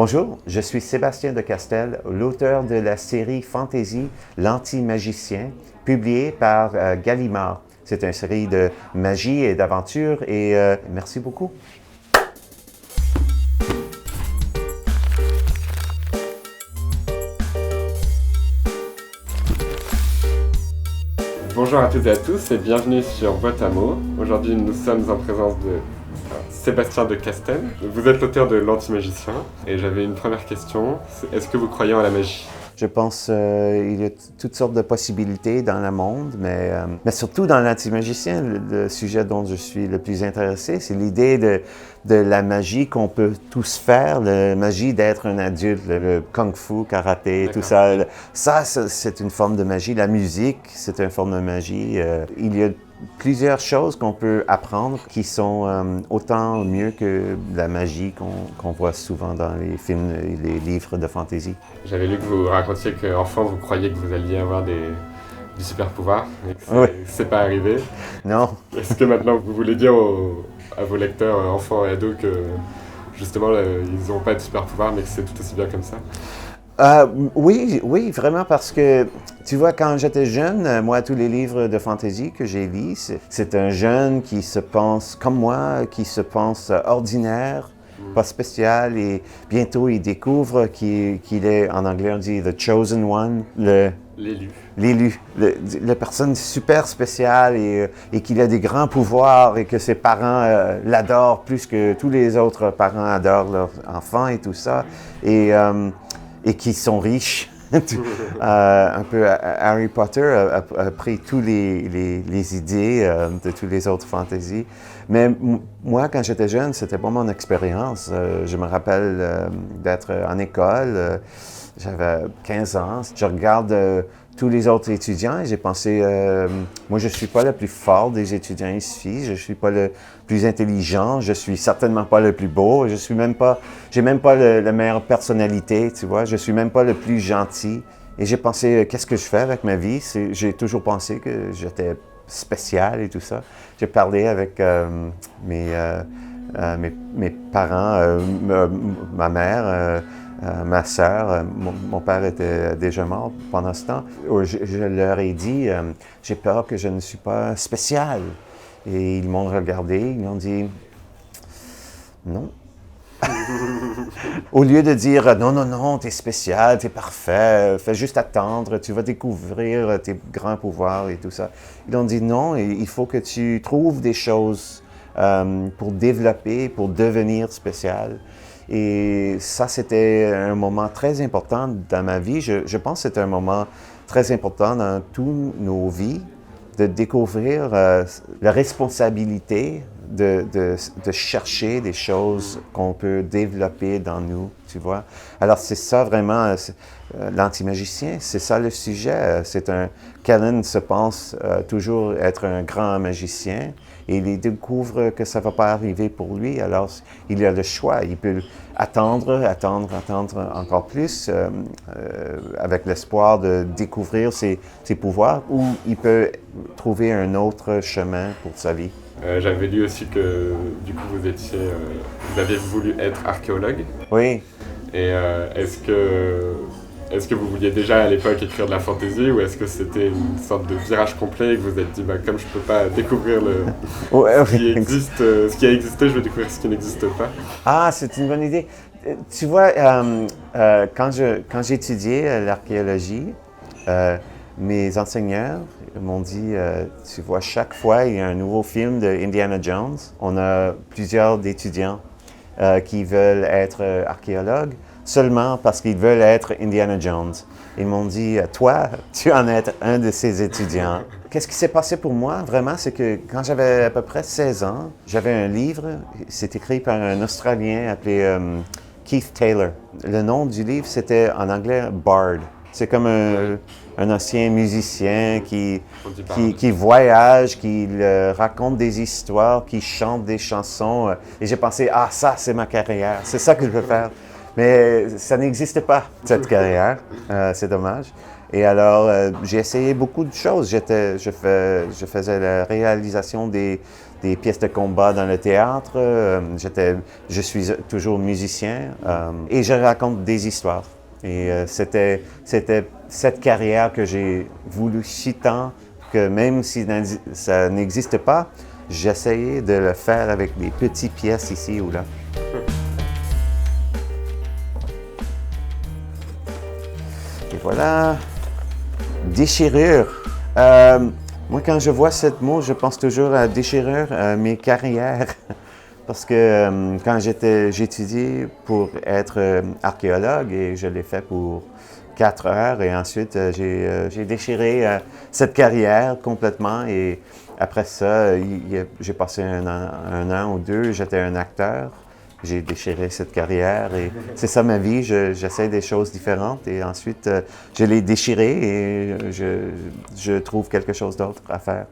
Bonjour, je suis Sébastien de Castel, l'auteur de la série Fantasy L'Anti-Magicien, publiée par Gallimard. C'est une série de magie et d'aventure et merci beaucoup. Bonjour à toutes et à tous et bienvenue sur Boîte à mots. Aujourd'hui nous sommes en présence de Sébastien de Castel. Vous êtes l'auteur de L'Anti-Magicien et j'avais une première question. Est-ce que vous croyez en la magie? Je pense qu'il y a toutes sortes de possibilités dans le monde, mais surtout dans l'anti-magicien, le sujet dont je suis le plus intéressé, c'est l'idée de la magie qu'on peut tous faire, la magie d'être un adulte, le kung-fu, karaté, tout ça. Ça, c'est une forme de magie. La musique, c'est une forme de magie. Il y a plusieurs choses qu'on peut apprendre qui sont autant mieux que la magie qu'on voit souvent dans les films et les livres de fantasy. J'avais lu que vous racontiez qu'enfant vous croyiez que vous alliez avoir du super pouvoir et que c'est pas arrivé. Non. Est-ce que maintenant vous voulez dire à vos lecteurs, enfants et ados, que justement ils n'ont pas de super pouvoir mais que c'est tout aussi bien comme ça? Oui, vraiment, parce que, tu vois, quand j'étais jeune, moi, tous les livres de fantasy que j'ai lus, c'est un jeune qui se pense, comme moi, qui se pense ordinaire, pas spécial, et bientôt il découvre qu'il est, en anglais on dit « the chosen one », l'élu, la personne super spéciale et qu'il a des grands pouvoirs et que ses parents l'adorent plus que tous les autres parents adorent leurs enfants et tout ça. Et qui sont riches. Un peu Harry Potter a pris toutes les idées de toutes les autres fantaisies. Mais moi, quand j'étais jeune, c'était pas mon expérience. Je me rappelle d'être en école, j'avais 15 ans. Je regarde tous les autres étudiants et j'ai pensé, moi je suis pas le plus fort des étudiants ici, je suis pas le plus intelligent, je suis certainement pas le plus beau, j'ai même pas la meilleure personnalité, tu vois, je suis même pas le plus gentil. Et j'ai pensé, qu'est-ce que je fais avec ma vie? J'ai toujours pensé que j'étais spécial et tout ça. J'ai parlé avec mes parents, ma mère, ma sœur, mon père était déjà mort pendant ce temps. Je leur ai dit, j'ai peur que je ne suis pas spécial. Et ils m'ont regardé, ils m'ont dit, non. Au lieu de dire, non, t'es spécial, t'es parfait, fais juste attendre, tu vas découvrir tes grands pouvoirs et tout ça. Ils ont dit non, il faut que tu trouves des choses pour développer, pour devenir spécial. Et ça, c'était un moment très important dans ma vie. Je pense que c'est un moment très important dans toutes nos vies, de découvrir la responsabilité de chercher des choses qu'on peut développer dans nous, tu vois. Alors, c'est ça vraiment, l'anti-magicien, c'est ça le sujet. Callan se pense toujours être un grand magicien et il découvre que ça ne va pas arriver pour lui. Alors, il a le choix. Il peut attendre encore plus avec l'espoir de découvrir ses pouvoirs ou il peut trouver un autre chemin pour sa vie. J'avais lu aussi que du coup vous aviez voulu être archéologue. Oui. Et est-ce que vous vouliez déjà à l'époque écrire de la fantasy ou est-ce que c'était une sorte de virage complet et que vous vous êtes dit comme je peux pas découvrir ce qui a existé, je vais découvrir ce qui n'existe pas? Ah, c'est une bonne idée. Tu vois, quand j'étudiais l'archéologie, mes enseignants m'ont dit, tu vois, chaque fois il y a un nouveau film de Indiana Jones, on a plusieurs étudiants qui veulent être archéologues seulement parce qu'ils veulent être Indiana Jones. Ils m'ont dit, toi, tu en es un de ces étudiants. Qu'est-ce qui s'est passé pour moi, vraiment, c'est que quand j'avais à peu près 16 ans, j'avais un livre, c'est écrit par un Australien appelé Keith Taylor. Le nom du livre, c'était en anglais Bard. C'est comme un ancien musicien qui voyage, qui raconte des histoires, qui chante des chansons. Et j'ai pensé, ça, c'est ma carrière, c'est ça que je veux faire. Mais ça n'existe pas, cette carrière. C'est dommage. Et alors, j'ai essayé beaucoup de choses. Je faisais la réalisation des des pièces de combat dans le théâtre. Je suis toujours musicien et je raconte des histoires. Et c'était cette carrière que j'ai voulu si tant que même si ça n'existe pas, j'essayais de le faire avec des petites pièces ici ou là. Et voilà, déchirure. Moi, quand je vois ce mot, je pense toujours à déchirure, mes carrières. Parce que quand j'étudiais pour être archéologue et je l'ai fait pour 4 heures et ensuite j'ai déchiré cette carrière complètement et après ça, j'ai passé un an ou deux, j'étais un acteur. J'ai déchiré cette carrière et c'est ça ma vie, j'essaie des choses différentes et ensuite je l'ai déchiré et je trouve quelque chose d'autre à faire.